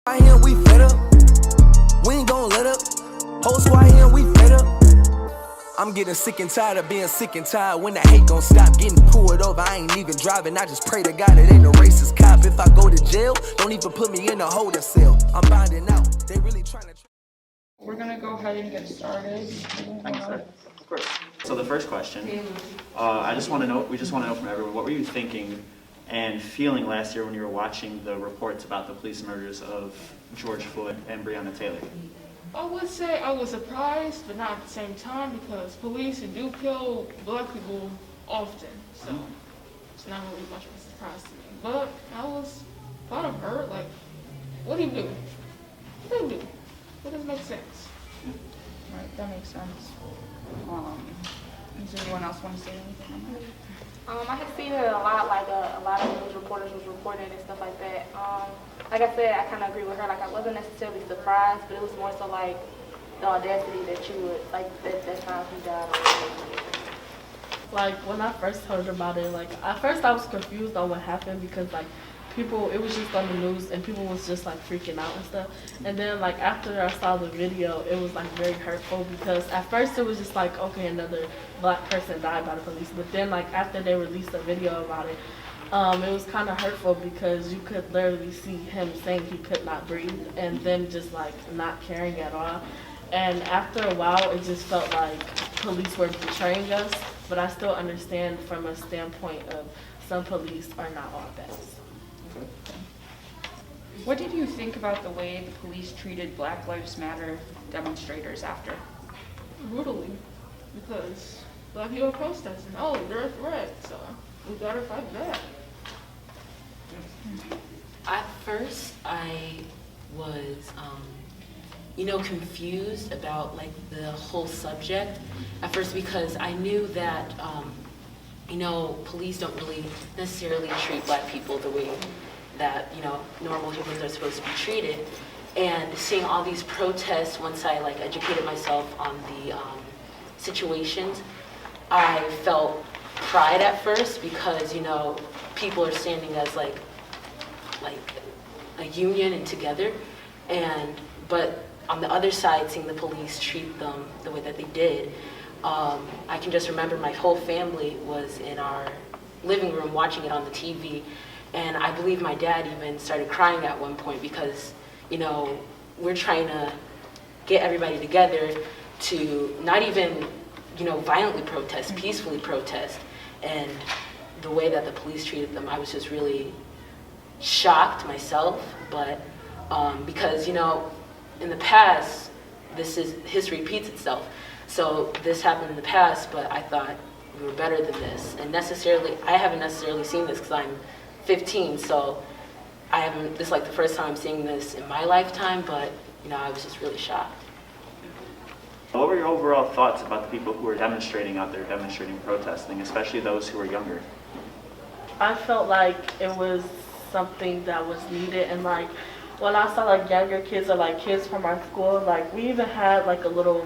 Right here, we fed up. We ain't gon' let up. Whole squad here, we fed up. I'm getting sick and tired of being sick and tired. When the hate gon' stop getting pulled over, I ain't even driving. I just pray to God it ain't a racist cop. If I go to jail, don't even put me in a holding cell. I'm binding out. They really trying to. We're gonna go ahead and get started. Thanks, sir. Of course. So the first question, we just want to know from everyone, what were you thinking and feeling last year when you were watching the reports about the police murders of George Floyd and Breonna Taylor? I would say I was surprised, but not at the same time, because police do kill black people often, so it's not really much of a surprise to me. But I was kind of hurt, like, what do you do? What do you do? That doesn't make sense. Right, that makes sense. Does anyone else want to say anything on that? I had seen it a lot, like a lot of news reporters was reporting and stuff like that. Like I said, I kind of agree with her. Like, I wasn't necessarily surprised, but it was more so like the audacity that you would, like, that's how he died. Like, when I first heard about it, like, at first I was confused on what happened because, like, it was just on the news and people was just, like, freaking out and stuff. And then, like, after I saw the video, it was, like, very hurtful because at first it was just like, okay, another black person died by the police. But then, like, after they released a video about it, it was kind of hurtful because you could literally see him saying he could not breathe and then just, like, not caring at all. And after a while, it just felt like police were betraying us. But I still understand from a standpoint of some police are not all bad. What did you think about the way the police treated Black Lives Matter demonstrators after? Brutally, because black people are protesting. Oh, they're a threat, so we gotta fight back. At first, I was, confused about like the whole subject. At first, because I knew that, police don't really necessarily treat black people the way that, normal humans are supposed to be treated. And seeing all these protests, once I like educated myself on the situations, I felt pride at first because, people are standing as like a union and together. But on the other side, seeing the police treat them the way that they did, I can just remember my whole family was in our living room watching it on the TV. And I believe my dad even started crying at one point because, we're trying to get everybody together to not even, violently protest, peacefully protest. And the way that the police treated them, I was just really shocked myself. But because, in the past, history repeats itself. So this happened in the past, but I thought we were better than this. And I haven't necessarily seen this because I'm 15, so this is like the first time I'm seeing this in my lifetime, but I was just really shocked. What were your overall thoughts about the people who were demonstrating out there, protesting, especially those who were younger? I felt like it was something that was needed, and like when I saw like younger kids or like kids from our school, like we even had like a little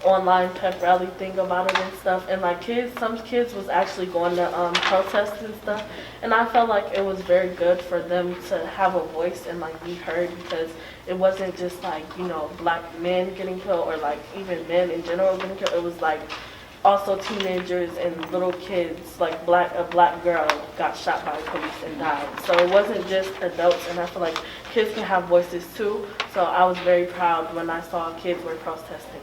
online pep rally thing about it and stuff, and like some kids was actually going to protest and stuff, and I felt like it was very good for them to have a voice and like be heard, because it wasn't just like black men getting killed or like even men in general getting killed. It was like also teenagers and little kids, like a black girl got shot by the police and died. So it wasn't just adults, and I feel like kids can have voices too. So I was very proud when I saw kids were protesting.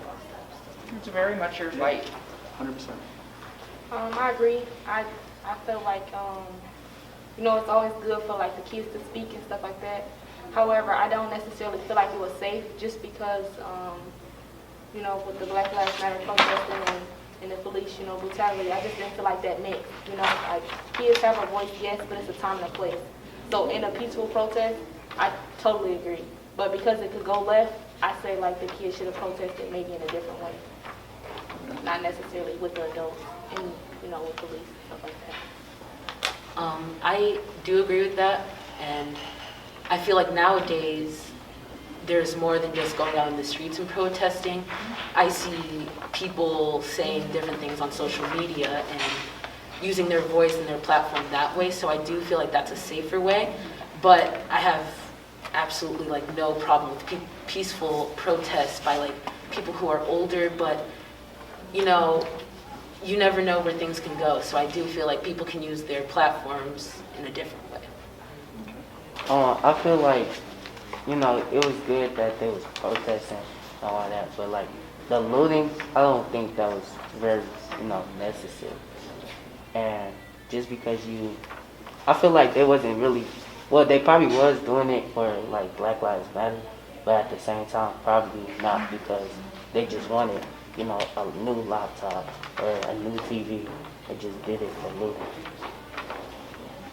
It's very much your fight. 100%. I agree. I feel like, it's always good for like the kids to speak and stuff like that. However, I don't necessarily feel like it was safe just because, with the Black Lives Matter protesting and the police, brutality, I just didn't feel like that mixed. Like kids have a voice, yes, but it's a time and a place. So in a peaceful protest, I totally agree. But because it could go left, I say like the kids should have protested maybe in a different way. Not necessarily with the adults and, with police, stuff like that. I do agree with that, and I feel like nowadays there's more than just going out in the streets and protesting. I see people saying different things on social media and using their voice and their platform that way, so I do feel like that's a safer way. But I have absolutely like no problem with peaceful protests by like people who are older, but you know, you never know where things can go. So I do feel like people can use their platforms in a different way. I feel like, you know, it was good that they was protesting and all that, but like the looting, I don't think that was very, you know, necessary. And just because I feel like they wasn't really, well, they probably was doing it for like Black Lives Matter, but at the same time, probably not, because they just wanted, you know, a new laptop or a new TV. They just did it for looting.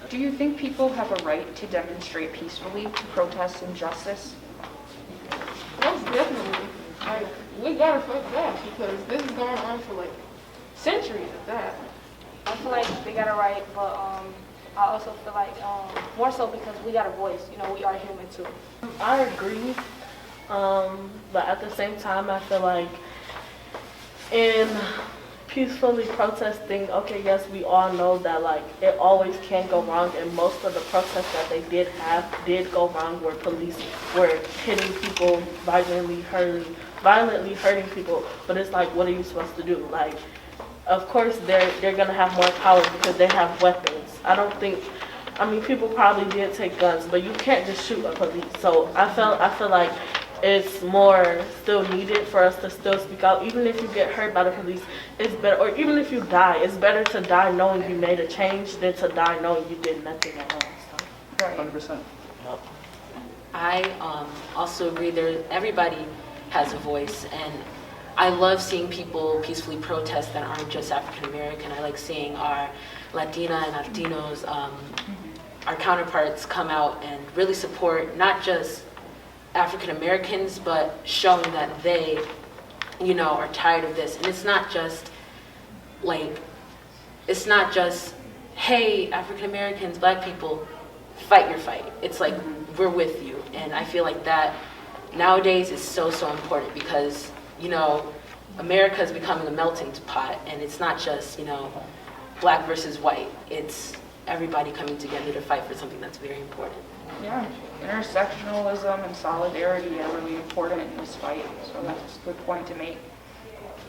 Do you think people have a right to demonstrate peacefully to protest injustice? Most definitely. Like, we gotta fight back because this is going on for like centuries at that. I feel like they got it right, but I also feel like more so because we got a voice. You know, we are human too. I agree, but at the same time, I feel like in peacefully protesting, okay, yes, we all know that like it always can go wrong, and most of the protests that they did go wrong where police were hitting people, violently hurting people. But it's like, what are you supposed to do? Like, of course they're gonna have more power because they have weapons. I mean, people probably did take guns, but you can't just shoot a police. So I feel like it's more still needed for us to still speak out. Even if you get hurt by the police, it's better, or even if you die, it's better to die knowing you made a change than to die knowing you did nothing at all. So. Right. 100%. I also agree everybody has a voice, and I love seeing people peacefully protest that aren't just African American. I like seeing our Latina and Latinos, our counterparts come out and really support not just African Americans, but showing that they, you know, are tired of this. And it's not just like, hey, African Americans, Black people, fight your fight. It's like, we're with you. And I feel like that nowadays is so important because, you know, America is becoming a melting pot, and it's not just, you know, Black versus white. It's everybody coming together to fight for something that's very important. Yeah, intersectionalism and solidarity are really important in this fight, so that's a good point to make.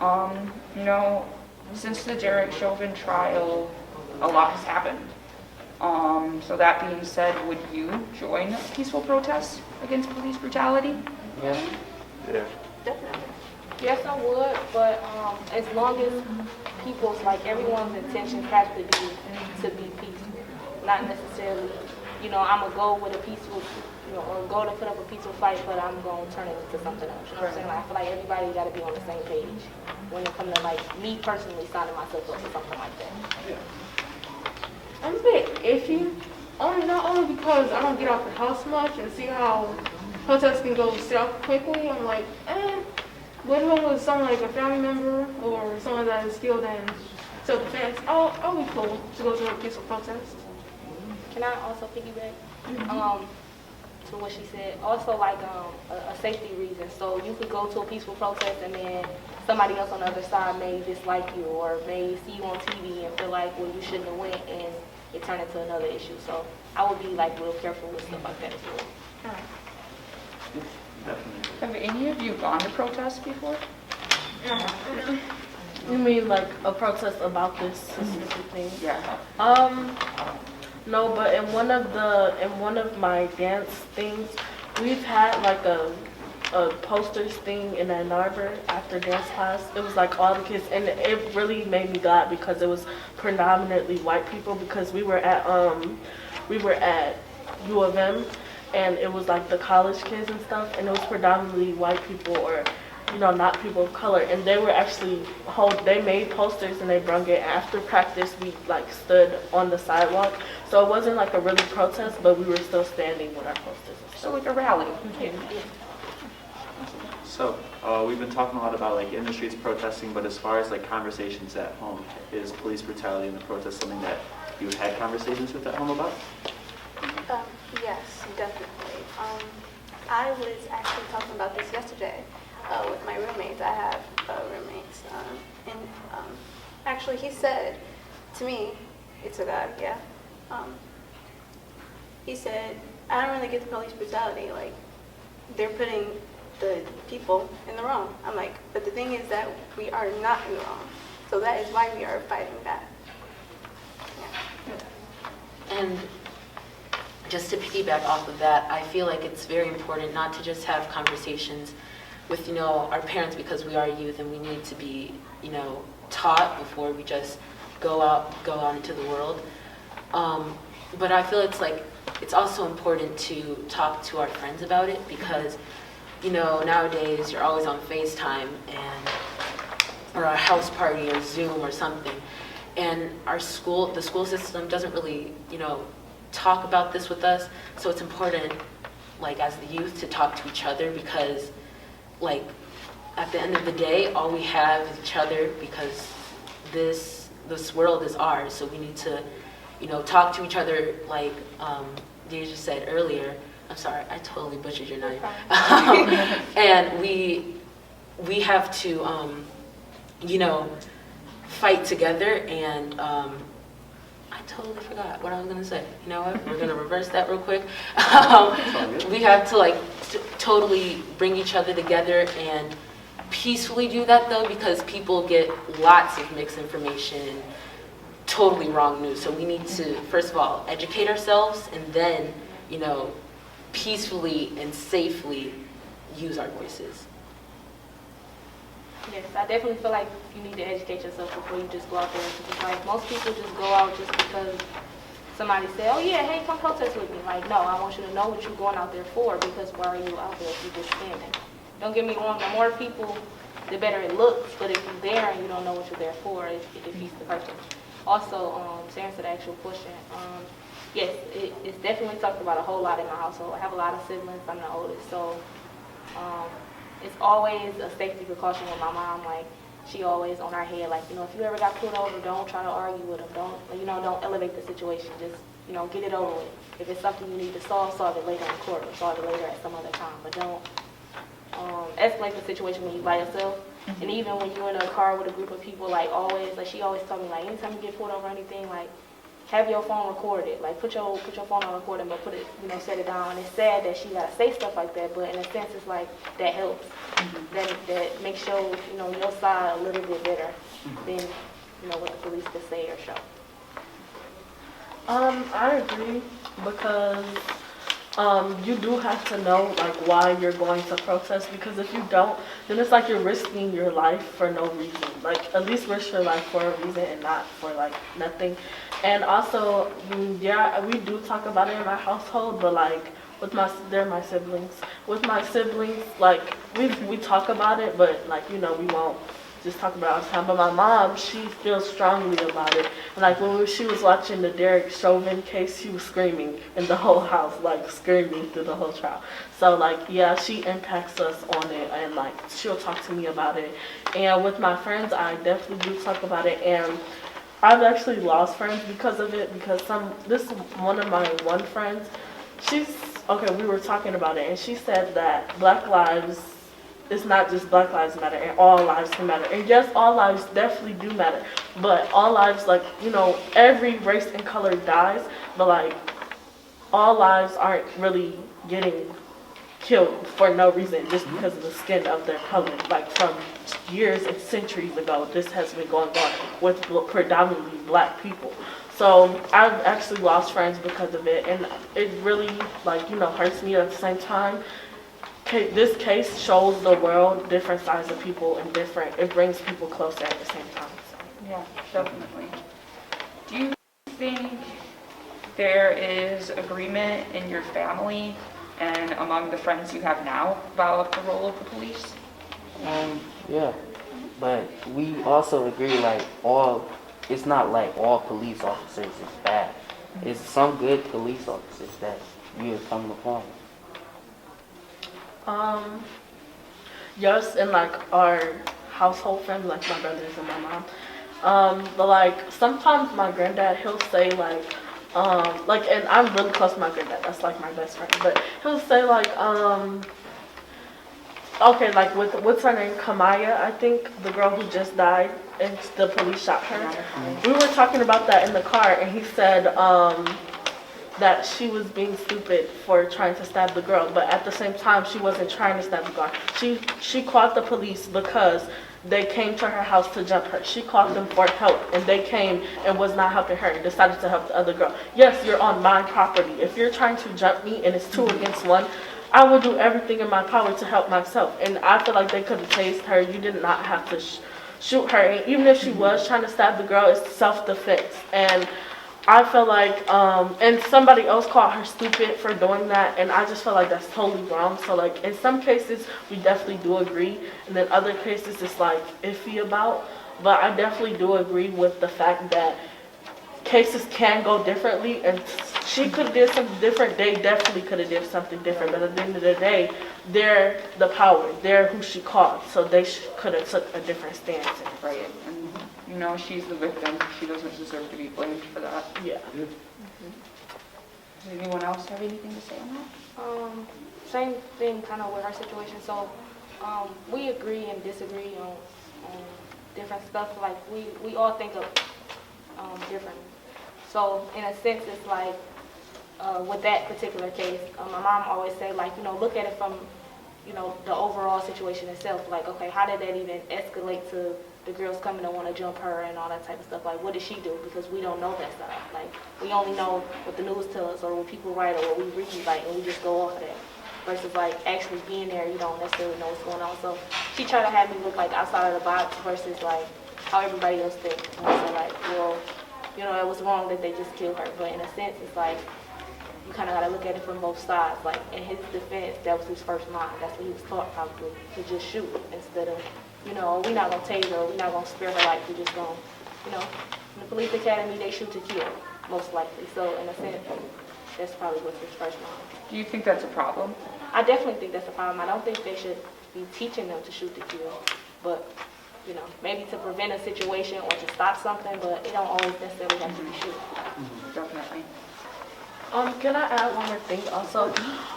You know, since the Derek Chauvin trial, a lot has happened. So that being said, would you join peaceful protests against police brutality? Yeah. Yeah. Definitely. Yes, I would, but as long as people's, like, everyone's intention has to be peaceful, not necessarily, you know, I'm gonna go with a peaceful, you know, or go to put up a peaceful fight, but I'm gonna turn it into something else. You know what I'm saying? Like, I feel like everybody got to be on the same page when it comes to, like, me personally signing myself up for something like that. I'm a bit iffy, not only because I don't get out the house much and see how protests can go south quickly. I'm like, but if I'm with someone like a family member or someone that is skilled in self-defense, I'll be cool to go to a peaceful protest. Can I also piggyback to what she said? Also, like a safety reason. So you could go to a peaceful protest and then somebody else on the other side may dislike you or may see you on TV and feel like, well, you shouldn't have went, and it turned into another issue. So I would be like real careful with stuff like that as well. All right. Definitely. Have any of you gone to protests before? You mean like a protest about this specific thing? Yeah. No, but in one of my dance things, we've had like a posters thing in Ann Arbor after dance class. It was like all the kids, and it really made me glad because it was predominantly white people, because we were at U of M, and it was like the college kids and stuff, and it was predominantly white people, or, you know, not people of color, and they were actually they made posters and they brung it. After practice, we like stood on the sidewalk, so it wasn't like a really protest, but we were still standing with our posters and So stuff. like a rally. So, we've been talking a lot about like in the streets protesting, but as far as like conversations at home, is police brutality in the protest something that you had conversations with at home about? Yes, definitely. I was actually talking about this yesterday with my roommates. I have roommates, and actually he said to me, it's a guy, yeah. He said, I don't really get the police brutality. Like, they're putting the people in the wrong. I'm like, but the thing is that we are not in the wrong. So that is why we are fighting back. Yeah. And just to piggyback off of that, I feel like it's very important not to just have conversations with, our parents, because we are youth and we need to be, taught before we just go out into the world. But I feel it's also important to talk to our friends about it, because, nowadays you're always on FaceTime or a house party or Zoom or something. And the school system doesn't really, talk about this with us. So it's important, as the youth, to talk to each other, because, at the end of the day, all we have is each other, because this world is ours. So we need to, talk to each other, Deja said earlier. I'm sorry, I totally butchered your name. And we have to, fight together. And I totally forgot what I was gonna say. You know what? We're gonna reverse that real quick. We have to totally bring each other together and peacefully do that, though, because people get lots of mixed information, totally wrong news. So we need to, first of all, educate ourselves, and then, peacefully and safely use our voices. Yes, I definitely feel like you need to educate yourself before you just go out there. Because, most people just go out just because somebody said, oh yeah, hey, come protest with me. No, I want you to know what you're going out there for, because why are you out there if you're just standing? Don't get me wrong, the more people, the better it looks, but if you're there and you don't know what you're there for, it defeats the purpose. Also, to answer the actual question, yes, it's definitely talked about a whole lot in my household. I have a lot of siblings, I'm the oldest, so it's always a safety precaution with my mom. She always on our head, if you ever got pulled over, don't try to argue with them. Don't elevate the situation. Just, get it over with. If it's something you need to solve it later in court, or solve it later at some other time. But don't escalate the situation when you're by yourself. Mm-hmm. And even when you're in a car with a group of people, she always told me, anytime you get pulled over or anything, have your phone recorded. Put your phone on recording, but put it, set it down. And it's sad that she gotta say stuff like that, but in a sense, it's that helps. Mm-hmm. That makes your side a little bit better than what the police could say or show. I agree, because you do have to know why you're going to protest, because if you don't, then it's you're risking your life for no reason. At least risk your life for a reason and not for nothing. And also, yeah, we do talk about it in my household, but they're my siblings. With my siblings, we talk about it, but we won't just talk about it all the time. But my mom, she feels strongly about it. When she was watching the Derek Chauvin case, she was screaming in the whole house, screaming through the whole trial. So yeah, she impacts us on it, and she'll talk to me about it. And with my friends, I definitely do talk about it, and I've actually lost friends because of it, because one of my friends, we were talking about it, and she said that Black lives, it's not just Black lives matter, and all lives can matter. And yes, all lives definitely do matter, but all lives, every race and color dies, but all lives aren't really getting killed for no reason, just because of the skin of their color. From years and centuries ago, this has been going on with predominantly Black people. So I've actually lost friends because of it, and it really hurts me at the same time. This case shows the world different sides of people, and it brings people closer at the same time. So. Yeah, definitely. Do you think there is agreement in your family and among the friends you have now about the role of the police? Yeah, but we also agree it's not all police officers is bad. It's some good police officers that we have come upon. Yes, in our household family, my brothers and my mom. But sometimes my granddad, he'll say and I'm really close to my granddad, that's my best friend, but he'll say what's her name, Kamaya, I think, the girl who just died and the police shot her. We were talking about that in the car, and he said that she was being stupid for trying to stab the girl, but at the same time, she wasn't trying to stab the girl. She called the police because they came to her house to jump her. She called them for help, and they came and was not helping her and decided to help the other girl. Yes, you're on my property. If you're trying to jump me and it's 2 against 1, I will do everything in my power to help myself. And I feel like they could have tased her. You did not have to shoot her. And even if she was trying to stab the girl, it's self-defense. And I feel like, and somebody else called her stupid for doing that, and I just feel like that's totally wrong. So like, in some cases, we definitely do agree, and then other cases it's like iffy about. But I definitely do agree with the fact that cases can go differently, and she could have did something different. They definitely could have did something different, but at the end of the day, they're the power. They're who she called, so they could have took a different stance. Right, and you know, she's the victim. She doesn't deserve to be blamed for that. Yeah. Does anyone else have anything to say on that? Same thing kind of with her situation. So we agree and disagree on different stuff. Like we all think of different. So in a sense, it's like with that particular case, my mom always say, like, you know, look at it from, you know, the overall situation itself. Like, okay, how did that even escalate to the girls coming to want to jump her and all that type of stuff? Like, what did she do? Because we don't know that stuff. Like, we only know what the news tells us or what people write or what we read, like, and we just go off of that. Versus, like, actually being there, you don't necessarily know what's going on. So she tried to have me look, like, outside of the box versus, like, how everybody else thinks. And I said, like, well, you know, it was wrong that they just killed her. But in a sense, it's like, you kind of got to look at it from both sides. Like, in his defense, that was his first mind. That's what he was taught, probably, to just shoot instead of, you know, we're not going to tase her, we're not going to spare her life, we're just going to, you know, in the police academy, they shoot to kill, most likely. So, in a sense, that's probably what's his first mind. Do you think that's a problem? I definitely think that's a problem. I don't think they should be teaching them to shoot to kill, but, you know, maybe to prevent a situation or to stop something, but it don't always necessarily have to be shooting. Definitely. Can I add one more thing also?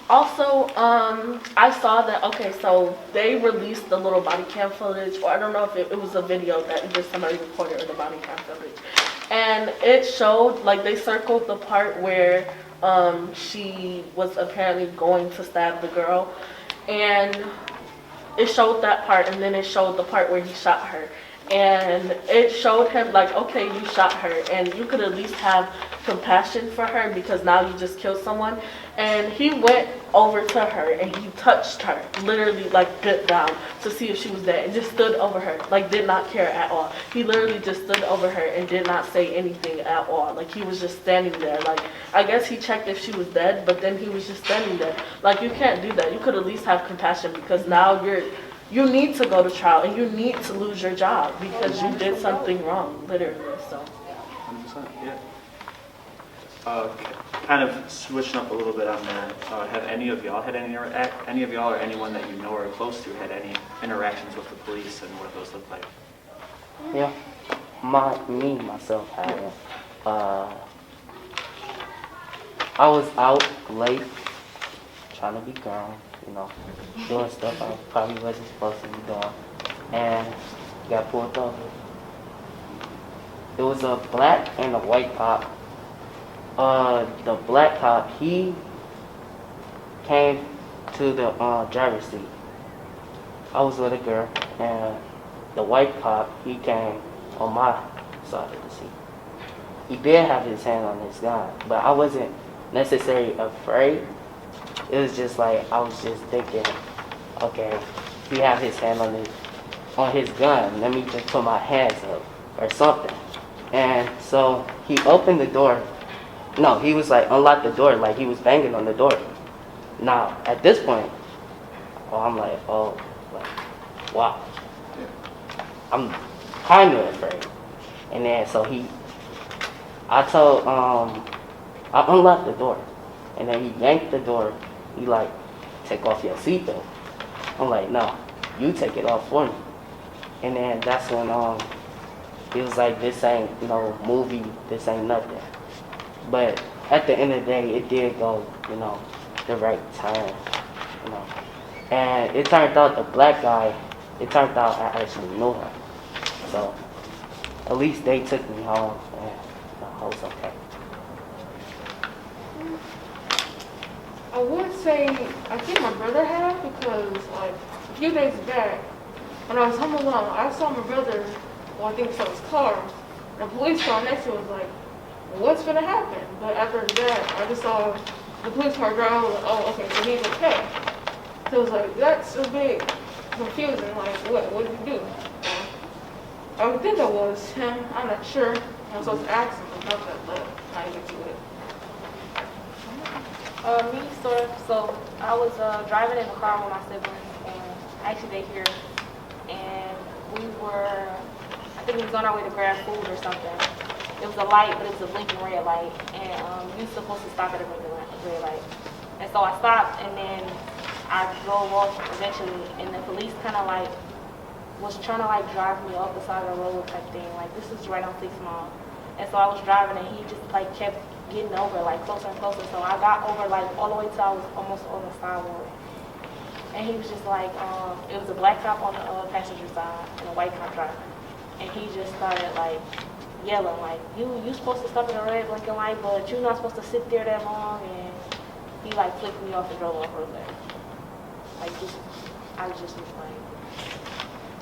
I saw that, okay, so they released the little body cam footage, or I don't know if it was a video that either somebody recorded or the body cam footage. And it showed, like, they circled the part where she was apparently going to stab the girl. And it showed that part, and then it showed the part where he shot her. And it showed him, like, okay, you shot her, and you could at least have compassion for her because now you just killed someone. And he went over to her and he touched her, literally, like, bent down to see if she was dead, and just stood over her, like, did not care at all. He literally just stood over her and did not say anything at all. Like, he was just standing there. Like, I guess he checked if she was dead, but then he was just standing there. Like, you can't do that. You could at least have compassion because now you need to go to trial and you need to lose your job because you did something wrong, literally. So 100%, yeah. Kind of switching up a little bit on that, have any of y'all had any of y'all or anyone that you know or are close to had any interactions with the police, and what those look like? Yeah, myself, I was out late, trying to be grown, you know, doing stuff I probably wasn't supposed to be doing, and got pulled over. It was a black and a white cop. The black cop, he came to the driver's seat. I was with a girl, and the white cop, he came on my side of the seat. He did have his hand on his gun, but I wasn't necessarily afraid. It was just like, I was just thinking, okay, he have his hand on his gun, let me just put my hands up or something. And so he opened the door. No, he was like, unlock the door, like he was banging on the door. Now, at this point, I'm like, oh, like, wow. I'm kind of afraid. And then, so I unlocked the door. And then he yanked the door. He like, take off your seatbelt. I'm like, no, you take it off for me. And then that's when he was like, this ain't no movie, this ain't nothing. But at the end of the day, it did go, you know, the right turn, you know. And it turned out the black guy, it turned out I actually knew him. So at least they took me home, and I was okay. I would say, I think my brother had, because like a few days back, when I was home alone, I saw my brother, well, I think it was his car, and the police car next to it was like, what's gonna happen? But after that, I just saw the police car drive, I was like, oh, okay, so he's okay. So it was like, that's a bit confusing, like, what did he do? I would think that was him, I'm not sure. I'm supposed to ask him about that, but I didn't get to it. Me, sort of. So I was driving in the car with my siblings, and actually they here, and we were, I think we was on our way to grab food or something. It was a light, but it was a blinking red light, and we were supposed to stop at a red light. And so I stopped, and then I drove off eventually, and the police kind of like was trying to like drive me off the side of the road type thing. Like, this is right on 6 Mile. And so I was driving, and he just like kept getting over, like closer and closer. So I got over like all the way till I was almost on the sidewalk. And he was just like, it was a black cop on the passenger side and a white cop driving. And he just started like yelling, like, you supposed to stop at a red blinking light, but you're not supposed to sit there that long. And he like flicked me off and drove off real fast. Like, I was just like,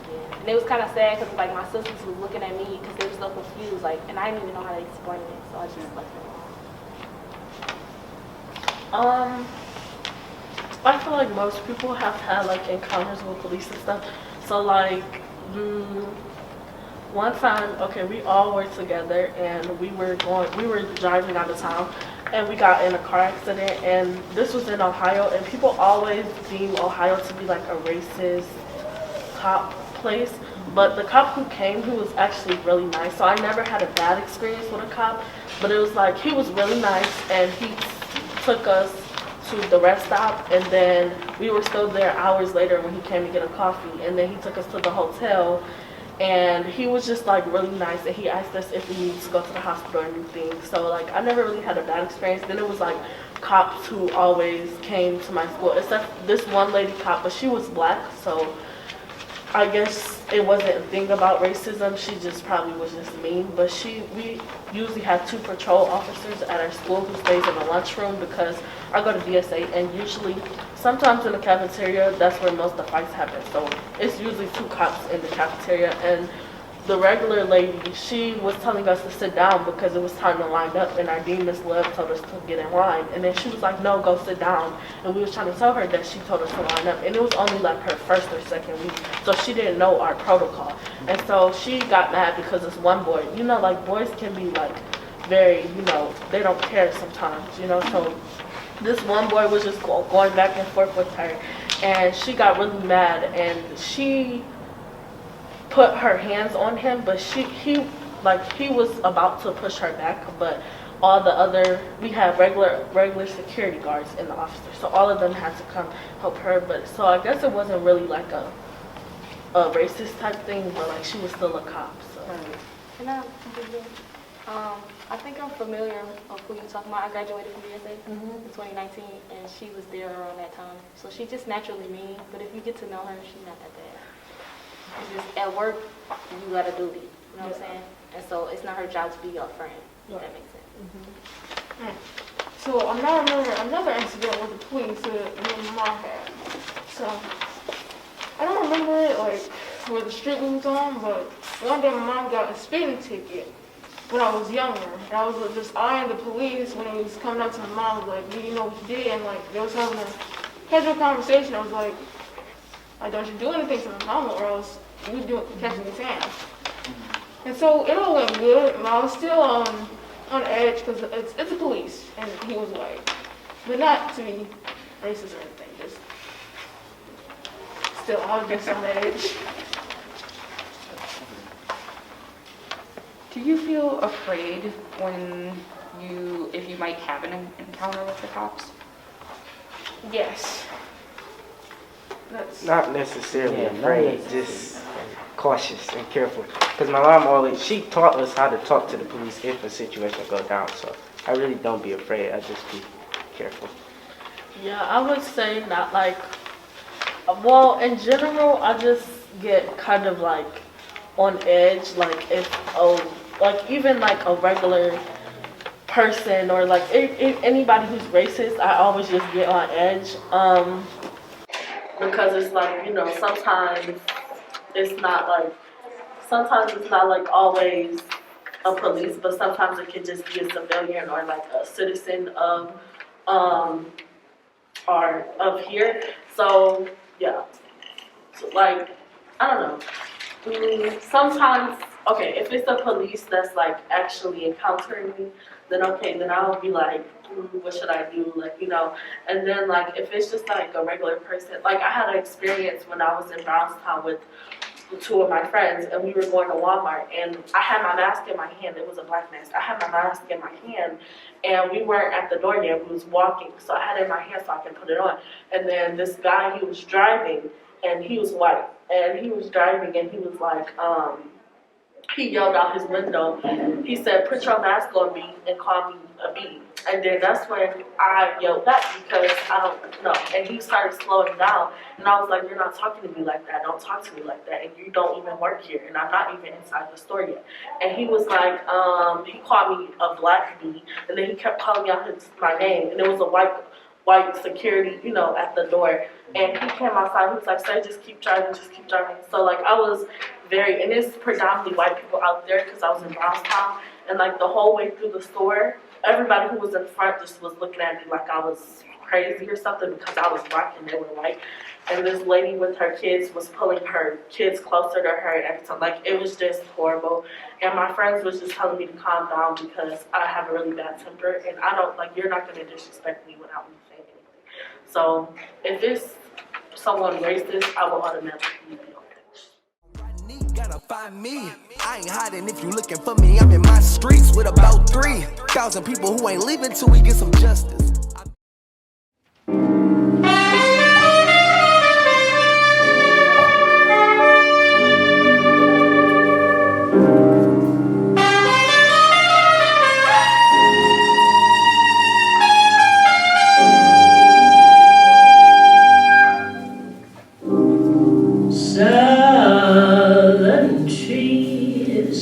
yeah. And it was kind of sad because like my sisters was looking at me because they were so confused, like, and I didn't even know how to explain it, so I just left it alone. I feel like most people have had like encounters with police and stuff. So like, one time, okay, we all were together and we were driving out of town, and we got in a car accident, and this was in Ohio, and people always deem Ohio to be like a racist cop place, but the cop who came, he was actually really nice. So I never had a bad experience with a cop, but it was like, he was really nice, and he took us to the rest stop, and then we were still there hours later when he came to get a coffee, and then he took us to the hotel, and he was just like really nice, and he asked us if we needed to go to the hospital and do things. So like, I never really had a bad experience. Then it was like cops who always came to my school, except this one lady cop, but she was black, so I guess it wasn't a thing about racism. She just probably was just mean. But we usually have 2 patrol officers at our school who stays in the lunchroom, because I go to DSA, and usually, sometimes in the cafeteria, that's where most of the fights happen. So it's usually 2 cops in the cafeteria, and the regular lady, she was telling us to sit down because it was time to line up, and our dean, Miss Love, told us to get in line. And then she was like, no, go sit down. And we was trying to tell her that she told us to line up. And it was only like her first or second week, so she didn't know our protocol. And so she got mad because this one boy, you know, like boys can be like very, you know, they don't care sometimes, you know. So this one boy was just going back and forth with her, and she got really mad, and she put her hands on him, but he was about to push her back, but all the other, we have regular security guards in the officer, so all of them had to come help her. But so I guess it wasn't really like a racist type thing, but like she was still a cop. So. Can I I think I'm familiar with who you're talking about. I graduated from DSA in 2019, and she was there around that time. So she's just naturally mean, but if you get to know her, she's not that bad. It's just at work, you got a duty, you know what I'm saying? And so it's not her job to be your friend, if that makes sense. So I'm now remembering another incident with the police that me and my mom had. So I don't remember it like where the street we was on, but one day my mom got a speeding ticket when I was younger. And I was just eyeing the police when he was coming up to my mom, was like, do you know what he did? And like they was having a casual conversation. I was like, don't you do anything to my mama, or else you catching his hands. And so it all went good, and I was still on edge because it's the police, and he was white. But not to be racist or anything, just still I was just on edge. Do you feel afraid if you might have an encounter with the cops? Yes. Not necessarily afraid, just cautious and careful. Because my mom she taught us how to talk to the police if a situation goes down. So I really don't be afraid. I just be careful. Yeah, I would say not like, well, in general, I just get kind of like on edge. Like if, like even like a regular person or like anybody who's racist, I always just get on edge. Because it's like, you know, sometimes it's not like always a police, but sometimes it can just be a civilian or like a citizen of or of here. So yeah, so, like, I don't know. Sometimes, okay, if it's the police that's like actually encountering me, then okay, then I'll be like, what should I do? Like, you know, and then like if it's just like a regular person, like I had an experience when I was in Brownstown with two of my friends, and we were going to Walmart, and I had my mask in my hand. It was a black mask. I had my mask in my hand, and we weren't at the door yet. We was walking, so I had it in my hand so I can put it on. And then this guy, he was driving, and he was white, and he was driving, and he was like, he yelled out his window. He said, "Put your mask on me and call me a B." And then that's when I yelled back because I don't know. And he started slowing down. And I was like, "You're not talking to me like that. Don't talk to me like that. And you don't even work here. And I'm not even inside the store yet." And he was like, he called me a black B. And then he kept calling out my name. And it was a white security, you know, at the door. And he came outside. He was like, "Sir, just keep driving, just keep driving." So like I was and it's predominantly white people out there because I was in Brownstown. And like the whole way through the store, everybody who was in front just was looking at me like I was crazy or something because I was black and they were white. And this lady with her kids was pulling her kids closer to her and everything. Like, it was just horrible. And my friends was just telling me to calm down because I have a really bad temper. And I don't, like, you're not going to disrespect me without me saying anything. So if it's someone racist, I will automatically be okay. Gotta find me. I ain't hiding if you looking for me. I'm in my streets with about 3,000 people who ain't leaving till we get some justice. Southern trees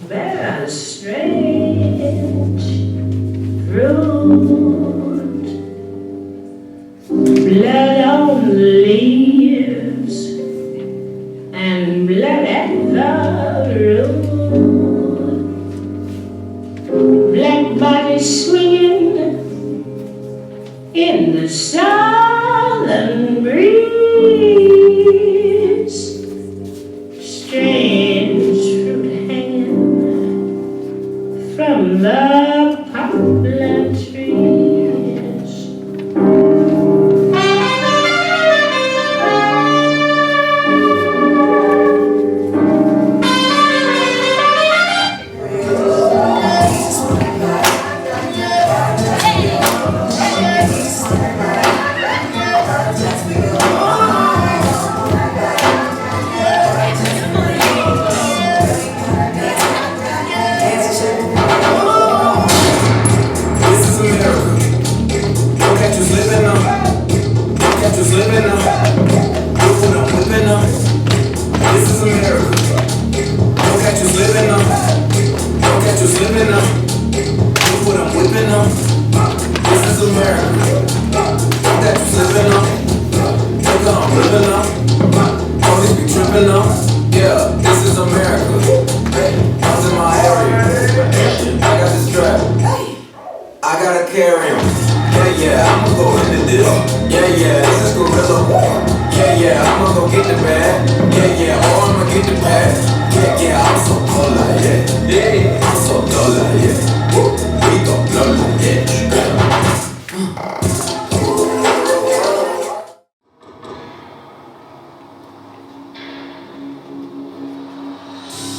bear strange fruit, blood on the leaves and blood at the root, black bodies swinging in the southern breeze. Strange fruit hanging from the poplar trees.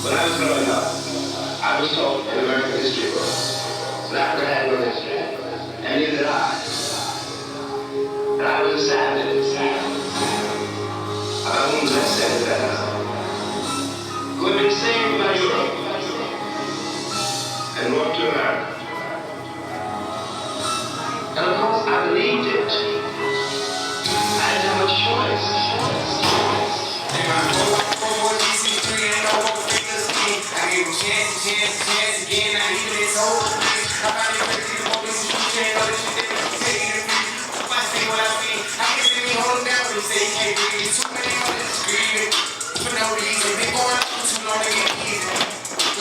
When I was growing up, I was told in American history books that Africa had no history, and neither did I. And I was a savage. I won't just say that. Who had been saved by Europe and moved to America. And of course, I believed it. I didn't have a choice. I gave him chance again, now he been so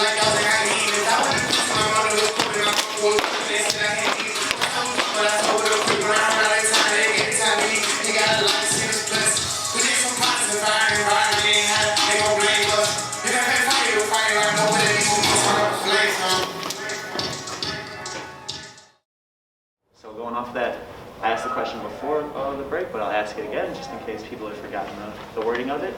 like I was in Haiti. I went to my mother was cooking my phone. They said I can't eat. But I told her quick round all the time. They get time to eat. They got a lot of serious plus. We did some pots and fire environment. They gon' blame us. You got that fire to fire. I know where these people turn up the flames from. So going off that, I asked the question before the break, but I'll ask it again just in case people have forgotten the wording of it.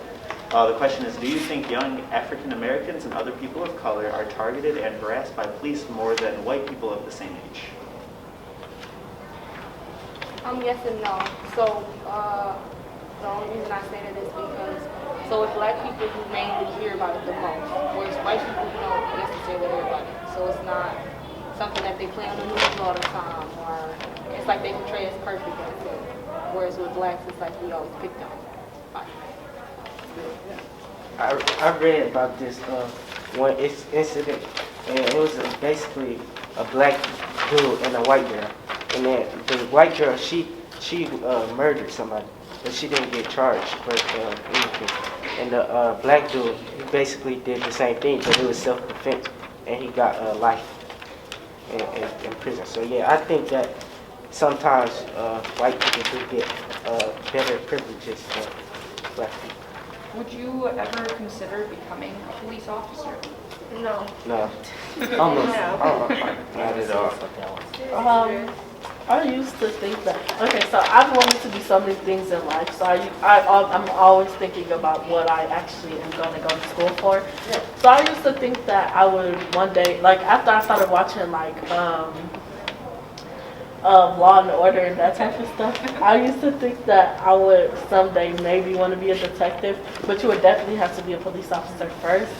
The question is, do you think young African Americans and other people of color are targeted and harassed by police more than white people of the same age? Yes and no. So, the only reason I say that is because, so with black people, you mainly hear about it the most, whereas white people, you don't necessarily hear about it. So it's not something that they play on the news all the time, or it's like they portray as perfect in a sense. Whereas with blacks, it's like we always pick them. I read about this one incident, and it was basically a black dude and a white girl. And then the white girl, she murdered somebody, but she didn't get charged for anything. And the black dude, he basically did the same thing, but it was self-defense, and he got life in prison. So yeah, I think that sometimes white people do get better privileges than black people. Would you ever consider becoming a police officer? No. No, almost. Not at all. I used to think that, okay, so I've wanted to do so many things in life, so I'm always thinking about what I actually am going to go to school for. So I used to think that I would one day, like after I started watching like Law and Order and that type of stuff, I used to think that I would someday maybe want to be a detective, but you would definitely have to be a police officer first.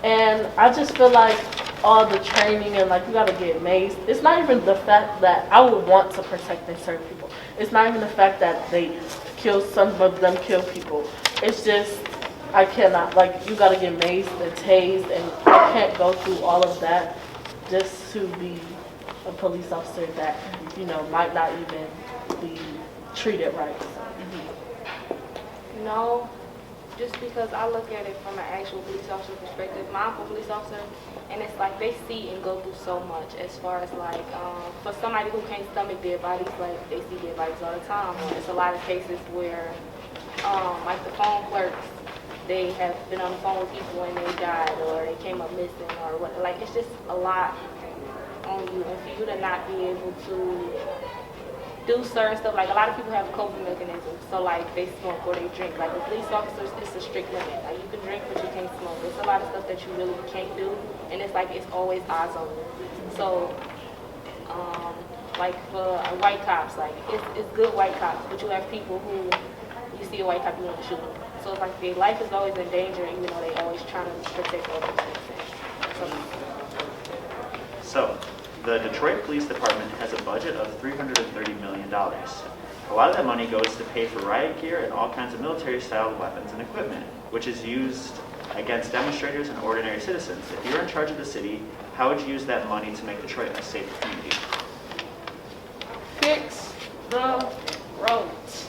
And I just feel like all the training and like you gotta get mazed. It's not even the fact that I would want to protect and serve people. It's not even the fact that they kill, some of them kill people. It's just, I cannot, like you gotta get mazed and tased, and I can't go through all of that just to be a police officer that, you know, might not even be treated right. No, just because I look at it from an actual police officer perspective. I'm a police officer, and it's like they see and go through so much as far as like, for somebody who can't stomach dead bodies, like they see dead bodies all the time. There's a lot of cases where, like the phone clerks, they have been on the phone with people and they died, or they came up missing, or what. Like it's just a lot on you, and for you to not be able to do certain stuff, like a lot of people have coping mechanisms, so like they smoke or they drink. Like with police officers, it's a strict limit. Like you can drink, but you can't smoke. There's a lot of stuff that you really can't do, and it's like it's always eyes on you. So, like for white cops, like it's good white cops, but you have people who you see a white cop, you want to shoot them. So it's like their life is always in danger, even though they always trying to protect others. So, the Detroit Police Department has a budget of $330 million. A lot of that money goes to pay for riot gear and all kinds of military-style weapons and equipment, which is used against demonstrators and ordinary citizens. If you were in charge of the city, how would you use that money to make Detroit a safer community? Fix the roads.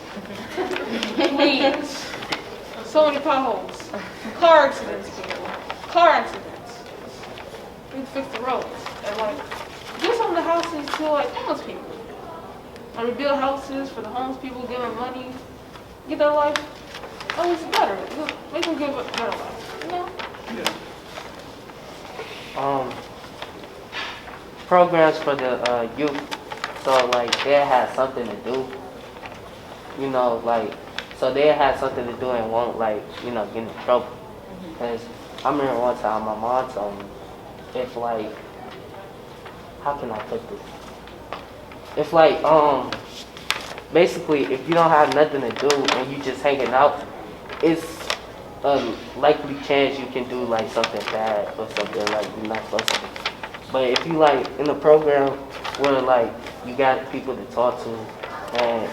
Please. So many potholes. Car accidents, people. Car accidents. We need to fix the roads. And like, do some of the houses to like homeless people. Or we build houses for the homeless people, give them money, get their life at least better. Make them give a better life, you know? Yeah. Programs for the youth, so like they had something to do, you know, like, so they had something to do and won't like, you know, get in trouble. Because I remember one time my mom told me, if like, how can I put this? If like, basically, if you don't have nothing to do and you just hanging out, it's a likely chance you can do like something bad or something like you're not supposed to. But if you like in a program where like you got people to talk to, and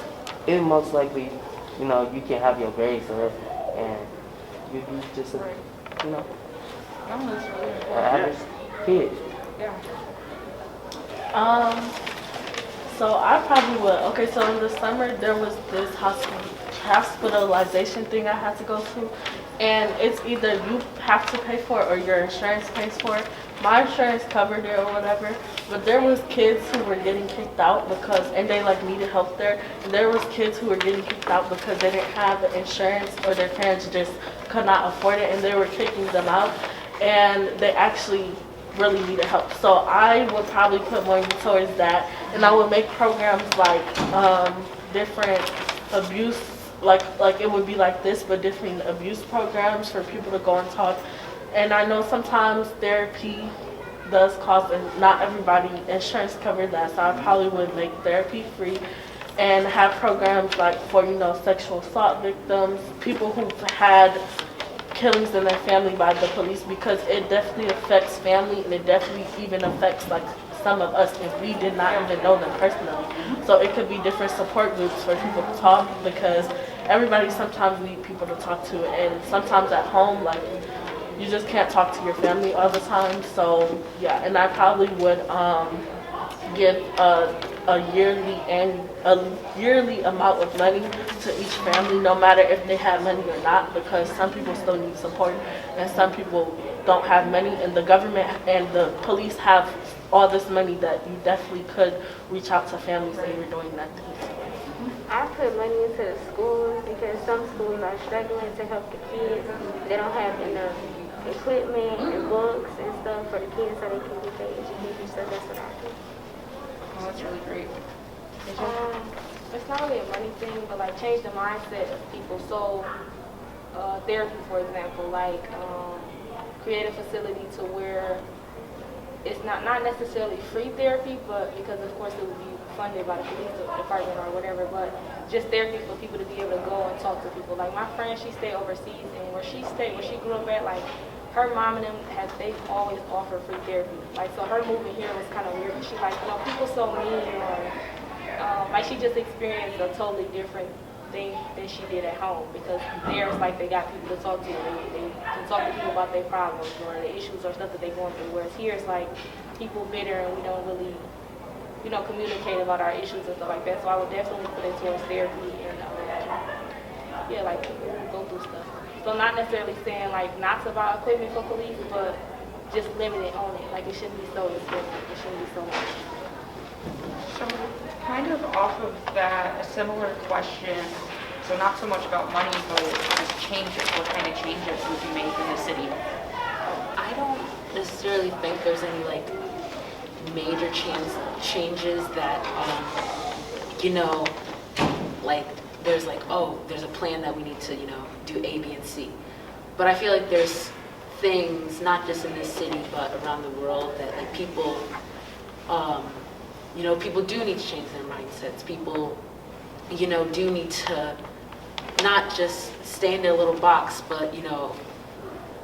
it most likely, you know, you can have your grades up and you be just a, you know, an average kid. Yeah. So I probably would. Okay, so in the summer there was this hospitalization thing I had to go to, and it's either you have to pay for it or your insurance pays for it. My insurance covered it or whatever, but there was kids who were getting kicked out because, and they like needed help there, and there was kids who were getting kicked out because they didn't have the insurance or their parents just could not afford it, and they were kicking them out, and they actually really needed help. So I would probably put money towards that, and I would make programs like different abuse, like it would be like this, but different abuse programs for people to go and talk. And I know sometimes therapy does cost, and not everybody insurance covers that, so I probably would make therapy free and have programs like for, you know, sexual assault victims, people who've had killings in their family by the police, because it definitely affects family, and it definitely even affects like some of us if we did not even know them personally. So it could be different support groups for people to talk, because everybody sometimes need people to talk to, and sometimes at home, like, you just can't talk to your family all the time. So yeah, and I probably would give a yearly amount of money to each family, no matter if they have money or not, because some people still need support and some people don't have money, and the government and the police have all this money that you definitely could reach out to families and you're doing nothing. I put money into the schools because some schools are struggling to help the kids. They don't have enough equipment and books and stuff for the kids so they can get their education. So that's what I do. Oh, that's really great. It's not really a money thing, but like change the mindset of people. So therapy, for example, like create a facility to where it's not necessarily free therapy, but because of course it would be funded by the police department or whatever, but just therapy for people to be able to go and talk to people. Like my friend, she stayed overseas, and where she grew up at, like her mom and them they've always offered free therapy. Like, so her moving here was kind of weird. She like, you know, people so mean, or like she just experienced a totally different thing than she did at home, because there it's like they got people to talk to. They can talk to people about their problems or the issues or stuff that they're going through. Whereas here it's like people bitter and we don't really, you know, communicate about our issues and stuff like that. So I would definitely put it towards therapy and yeah, like people go through stuff. So not necessarily saying like not to buy equipment for police, but just limited on it. Like it shouldn't be so expensive. It shouldn't be so much. So kind of off of that, a similar question, so not so much about money, but just changes. What kind of changes would you make in the city? I don't necessarily think there's any like major changes that, you know, like there's like, oh, there's a plan that we need to, you know, do A, B, and C. But I feel like there's things, not just in this city, but around the world that like people, you know, people do need to change their mindsets. People, you know, do need to not just stay in their little box, but, you know,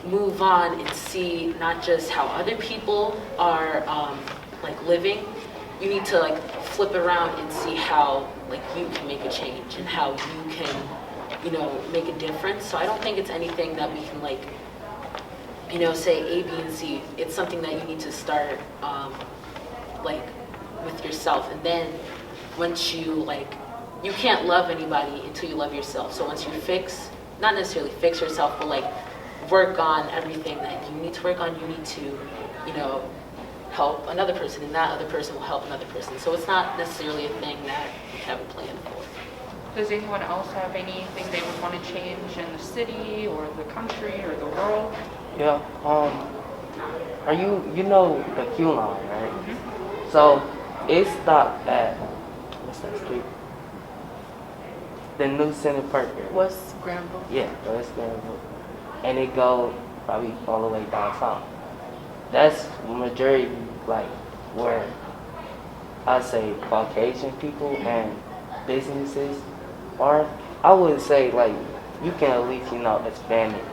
move on and see not just how other people are like living. You need to like flip it around and see how like you can make a change and how you can, you know, make a difference. So I don't think it's anything that we can like, you know, say A, B, and C. It's something that you need to start like with yourself, and then once you like, you can't love anybody until you love yourself. So once you not necessarily fix yourself, but like work on everything that you need to work on, you need to, you know, help another person, and that other person will help another person. So it's not necessarily a thing that you have a plan for. Does anyone else have anything they would want to change in the city or the country or the world? Yeah. Are you know the Q line, right? Mm-hmm. So it stopped at what's that street? The new Center Park area. West Granville? Yeah, West Granville. And it goes probably all the way downtown. That's majority like where I say Caucasian people and businesses are. I would say like you can at least, you know, expand it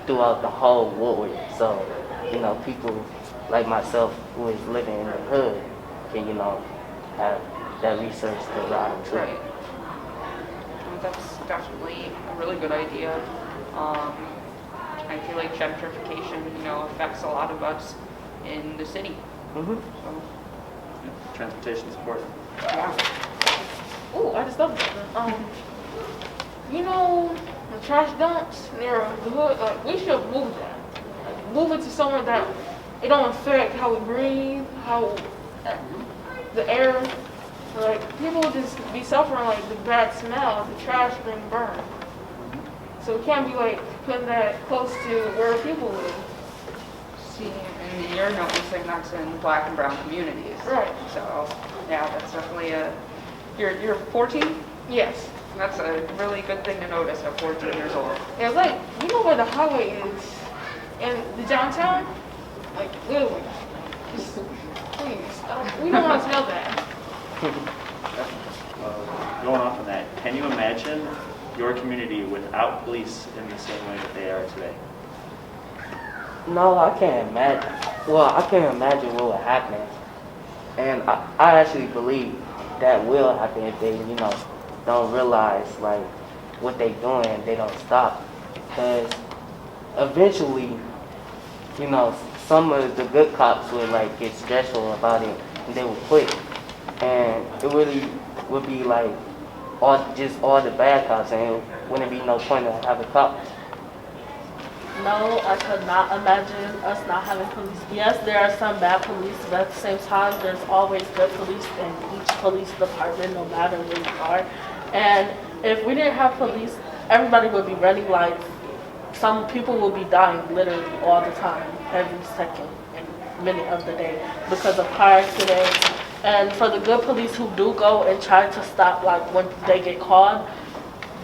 throughout the whole Woodward. So, you know, people like myself who is living in the hood can, you know, have that research to ride too. Right. That's definitely a really good idea. I feel like gentrification, you know, affects a lot of us in the city. Mm-hmm. So, Transportation is important. yeah. Oh, I just thought about that. You know, the trash dumps near the hood, like, we should move that. Like, move it to somewhere that it don't affect how we breathe, how the air. Like, people just be suffering like the bad smell of the trash being burned. So we can't be like putting that close to where people live. See, and you're noticing that's in black and brown communities. Right. So, yeah, that's definitely you're 14? Yes. That's a really good thing to notice at 14 years old. Yeah, like, you know where the highway is in the downtown? Like, literally. Just, please, we don't want to smell that. Going off on that, can you imagine your community without police in the same way that they are today? No, I can't imagine. Well, I can't imagine what would happen. And I actually believe that will happen if they, don't realize, like, what they doing, they don't stop. Because eventually, some of the good cops would, like, get stressful about it, and they would quit. And it really would be, like, all the bad cops, and it wouldn't be no point in having cops. No, I could not imagine us not having police. Yes, there are some bad police, but at the same time, there's always good police in each police department, no matter where you are. And if we didn't have police, everybody would be running like some people will be dying literally all the time, every second and minute of the day because of car accidents. And for the good police who do go and try to stop, like when they get called,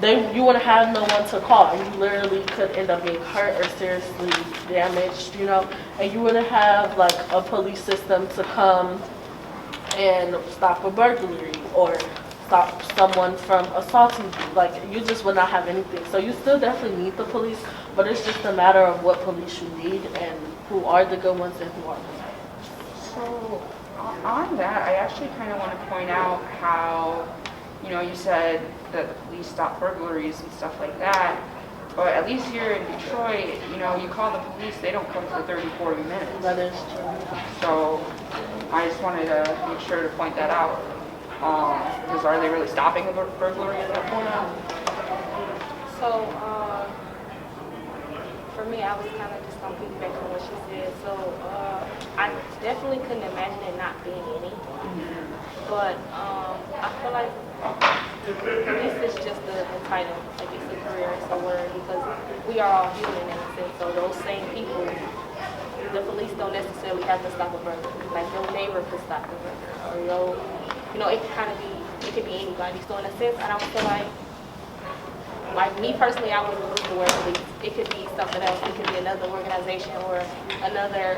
you wouldn't have no one to call, and you literally could end up being hurt or seriously damaged, and you wouldn't have like a police system to come and stop a burglary or stop someone from assaulting you. Like, you just would not have anything. So you still definitely need the police, but it's just a matter of what police you need and who are the good ones and who aren't. So on that, I actually kind of want to point out how, you said that the police stop burglaries and stuff like that, but at least here in Detroit, you call the police, they don't come for 30, 40 minutes. That is true. So I just wanted to make sure to point that out. Because are they really stopping a burglary at that point? So, for me, I was kind of just going to piggyback on what she said. So, I definitely couldn't imagine it not being any. But I feel like this is just the title. Like, it's a career, it's a word, because we are all human in a sense. So those same people, the police don't necessarily have to stop a burglary. Like, your neighbor could stop the burglary, or it could be anybody. So in a sense, I don't feel like me personally, I wouldn't use the word police. It could be something else. It could be another organization or another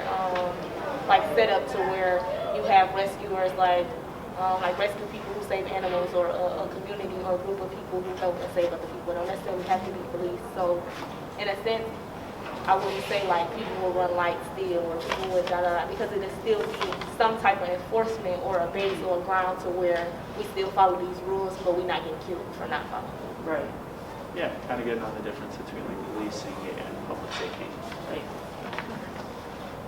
setup to where you have rescuers like rescue people who save animals, or a community or a group of people who help and save other people. It don't necessarily have to be police. So in a sense, I wouldn't say like people will run lights still or people would because it is still be some type of enforcement or a base or a ground to where we still follow these rules, but we're not getting killed for not following. Right. Yeah, kind of getting on the difference between like policing and public safety. Right.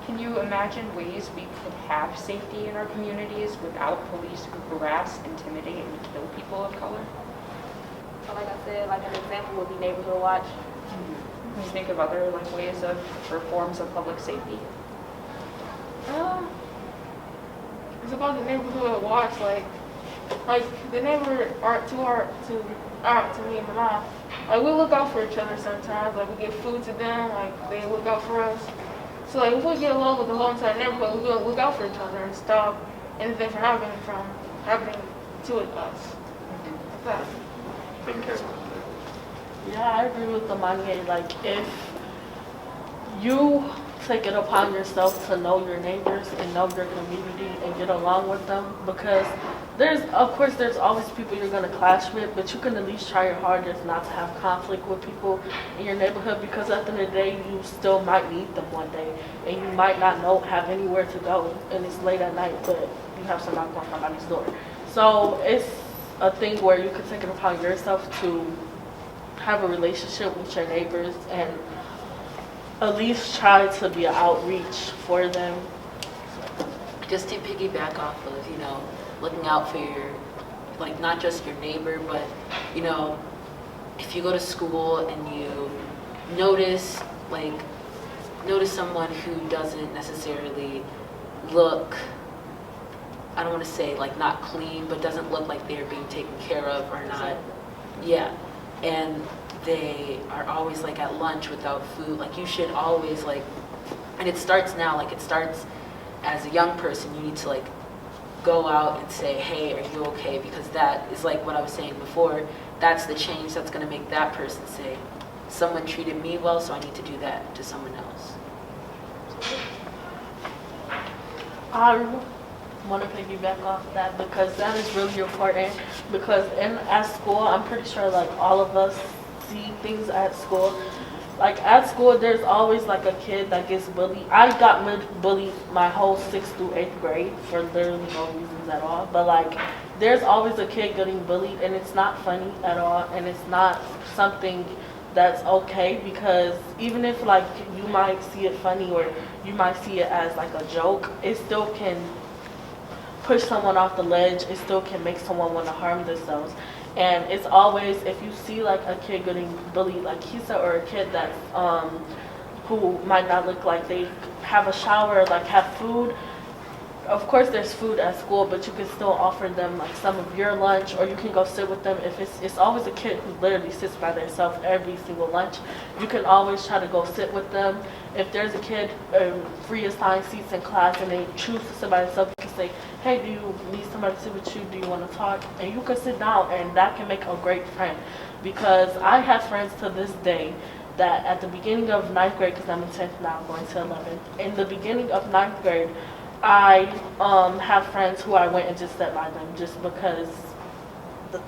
Can you imagine ways we could have safety in our communities without police who harass, intimidate, and kill people of color? So like I said, like an example would be neighborhood watch. Can you think of other ways of or forms of public safety? It's about the neighborhood watch, like the neighbor aren't too hard to me and my mom. Like, we look out for each other sometimes. Like, we get food to them. Like, they look out for us. So like, if we get along with the whole entire neighborhood, we're gonna look out for each other and stop anything from happening to us. Like that. Taking care of it. Yeah, I agree with the Manye. Like, if you take it upon yourself to know your neighbors and know your community and get along with them, because there's always people you're going to clash with, but you can at least try your hardest not to have conflict with people in your neighborhood, because at the end of the day, you still might need them one day, and you might not have anywhere to go, and it's late at night, but you have some knock on somebody's door. So it's a thing where you can take it upon yourself to have a relationship with your neighbors and at least try to be an outreach for them. Just to piggyback off of, looking out for your, like, not just your neighbor, but, if you go to school and you notice someone who doesn't necessarily look, I don't want to say like not clean, but doesn't look like they're being taken care of or not. Yeah. And they are always like at lunch without food. Like you should always like, and it starts now, like it starts as a young person, you need to like go out and say, hey, are you okay? Because that is like what I was saying before, that's the change that's gonna make that person say, someone treated me well, so I need to do that to someone else. I want to piggyback off that because that is really important. Because at school, I'm pretty sure like all of us see things at school. Like at school, there's always like a kid that gets bullied. I got bullied my whole 6th through 8th grade for literally no reasons at all. But like, there's always a kid getting bullied, and it's not funny at all, and it's not something that's okay, because even if like you might see it funny or you might see it as like a joke, it still can push someone off the ledge. It still can make someone want to harm themselves. And it's always, if you see like a kid getting bullied, like he said, or a kid that's who might not look like they have a shower, like have food. Of course there's food at school, but you can still offer them like some of your lunch, or you can go sit with them. If it's always a kid who literally sits by themselves every single lunch, you can always try to go sit with them. If there's a kid free assigned seats in class and they choose to sit by themselves, you can say, hey, do you need somebody to sit with you? Do you want to talk? And you can sit down, and that can make a great friend. Because I have friends to this day that at the beginning of 9th grade, because I'm in 10th now, going to 11th, in the beginning of 9th grade, I have friends who I went and just sat by them just because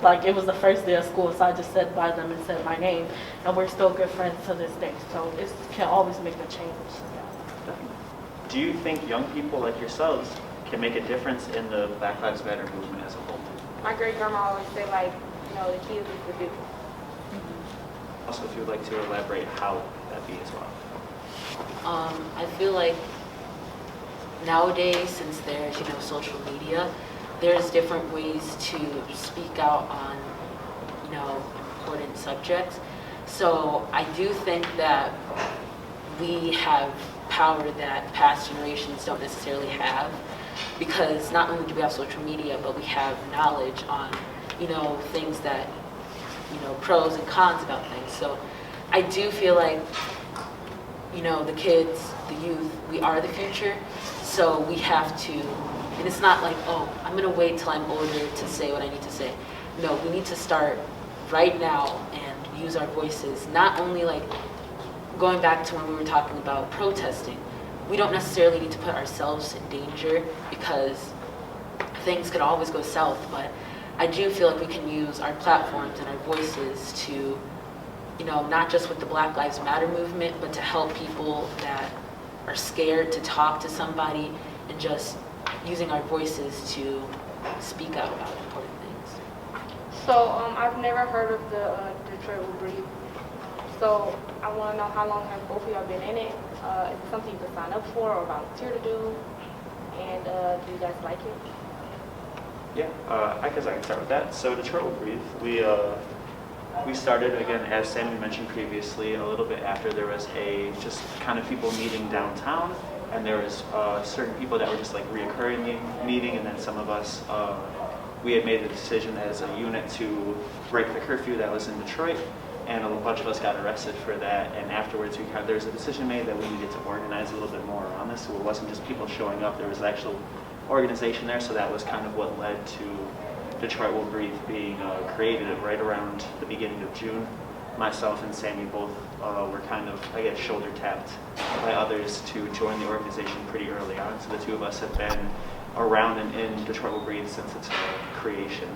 like it was the first day of school, so I just sat by them and said my name, and we're still good friends to this day. So it can always make a change. Yeah. Do you think young people like yourselves can make a difference in the Black Lives Matter movement as a whole? My great grandma always said, like, you know, the kids is the future. Also, if you would like to elaborate how that be as well. I feel like nowadays, since there's, social media, there's different ways to speak out on, important subjects. So I do think that we have power that past generations don't necessarily have, because not only do we have social media, but we have knowledge on, things that, pros and cons about things. So I do feel like, the kids, the youth, we are the future. So we have to, and it's not like, oh, I'm gonna wait till I'm older to say what I need to say. No, we need to start right now and use our voices. Not only like going back to when we were talking about protesting, we don't necessarily need to put ourselves in danger because things could always go south, but I do feel like we can use our platforms and our voices to, not just with the Black Lives Matter movement, but to help people that are scared to talk to somebody, and just using our voices to speak out about important things. So I've never heard of the Detroit Will Breathe. So I want to know, how long have both of y'all been in it? Is it something you can sign up for or volunteer to do? And do you guys like it? Yeah, I guess I can start with that. So Detroit Will Breathe, we started, again, as Sammy mentioned previously, a little bit after there was just kind of people meeting downtown, and there was certain people that were just like reoccurring meeting, and then some of us, we had made the decision as a unit to break the curfew that was in Detroit, and a bunch of us got arrested for that, and afterwards there was a decision made that we needed to organize a little bit more around this, so it wasn't just people showing up, there was actual organization there, so that was kind of what led to Detroit Will Breathe being created right around the beginning of June. Myself and Sammy both were kind of, I guess, shoulder tapped by others to join the organization pretty early on. So the two of us have been around and in Detroit Will Breathe since its creation.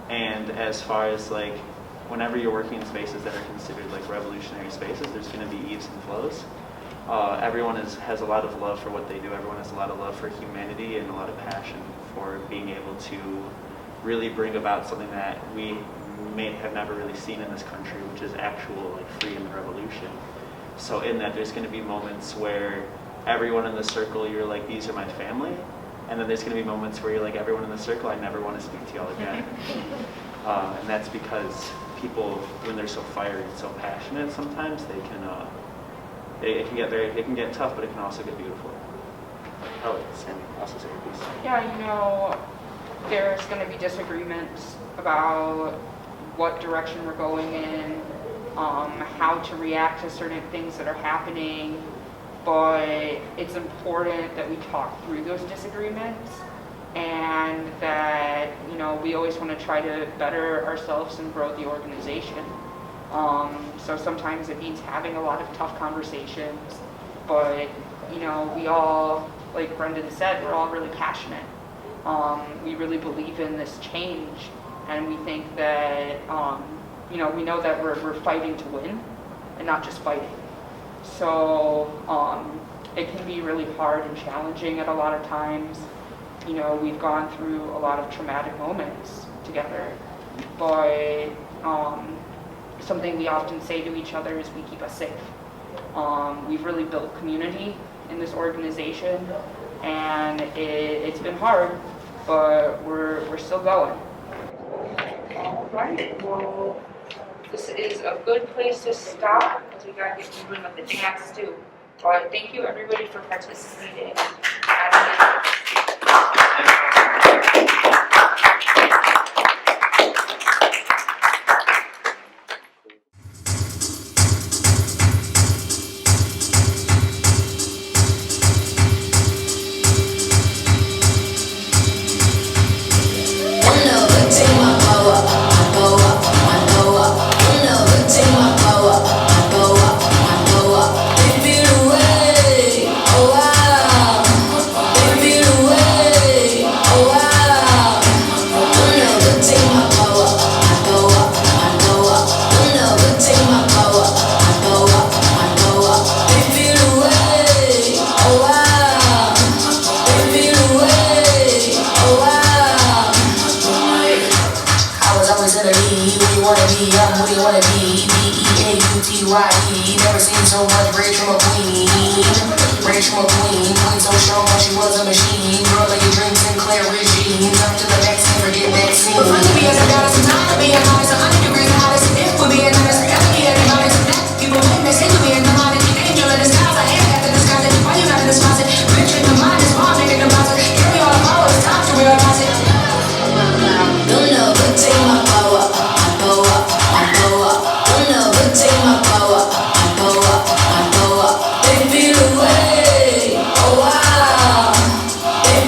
And as far as like, whenever you're working in spaces that are considered like revolutionary spaces, there's going to be ebbs and flows. Everyone has a lot of love for what they do. Everyone has a lot of love for humanity and a lot of passion for being able to really bring about something that we may have never really seen in this country, which is actual like freedom and revolution. So in that, there's going to be moments where everyone in the circle, you're like, these are my family, and then there's going to be moments where you're like, everyone in the circle, I never want to speak to y'all again. And that's because people, when they're so fiery and so passionate, sometimes they can it can get tough, but it can also get beautiful. Oh, Sammy, also say your piece. Yeah, you know, there's going to be disagreements about what direction we're going in, how to react to certain things that are happening, but it's important that we talk through those disagreements, and that, you know, we always want to try to better ourselves and grow the organization. So sometimes it means having a lot of tough conversations, but, you know, we all, like Brendan said, we're all really passionate. We really believe in this change, and we think that, you know, we know that we're fighting to win and not just fighting. So it can be really hard and challenging at a lot of times. You know, we've gone through a lot of traumatic moments together, but something we often say to each other is we keep us safe. We've really built community in this organization, and it's been hard, but we're still going. All right, well, this is a good place to stop, because we gotta get moving with the dance too. But thank you everybody for participating. Never seen so much rage from a queen. Rage from a queen. Queen so strong, she was a machine. Girl, like your drinks and Claire Regine. Up to the vaccine, forget vaccine. Fun to be as a goddess, some time to be an honest. 100 degrees hottest. If we're being honest, forever be at the honest. People witness, it could be in the honest. Angel in disguise, I am after disguise. Why you not in this closet? Rich in the mind, is wrong, making deposit. Carry all the power, it's time to realize it. Don't never take my power. I go up, I go up. Don't never take my power. They feel away, oh wow. They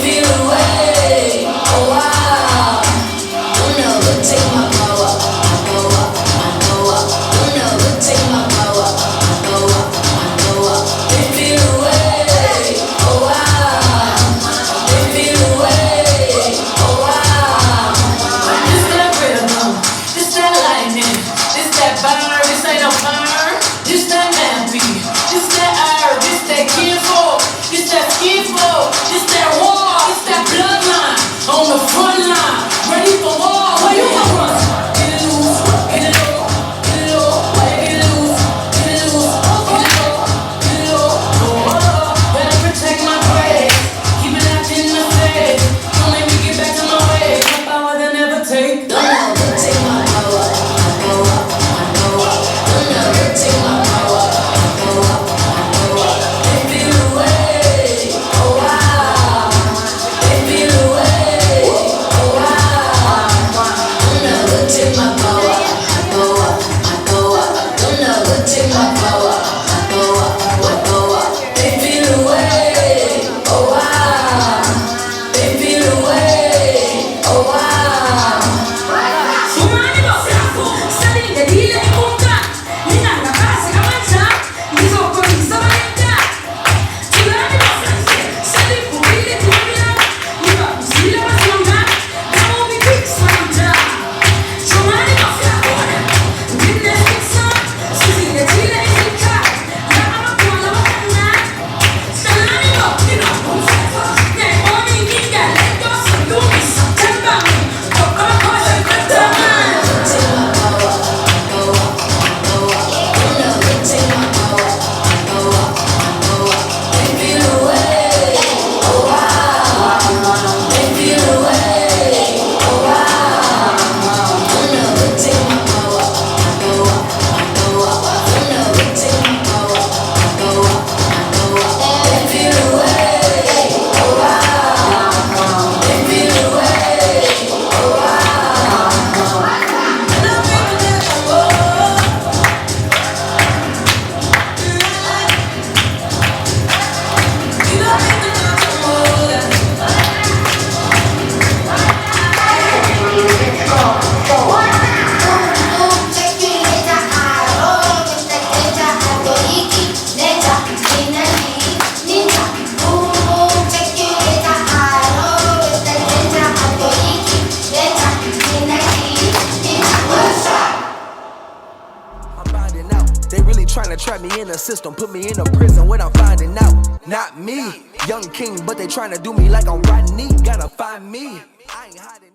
They really trying to trap me in the system, put me in a prison. What I'm finding out, not me. Young king, but they trying to do me like I'm Rodney. Gotta find me. I ain't hiding.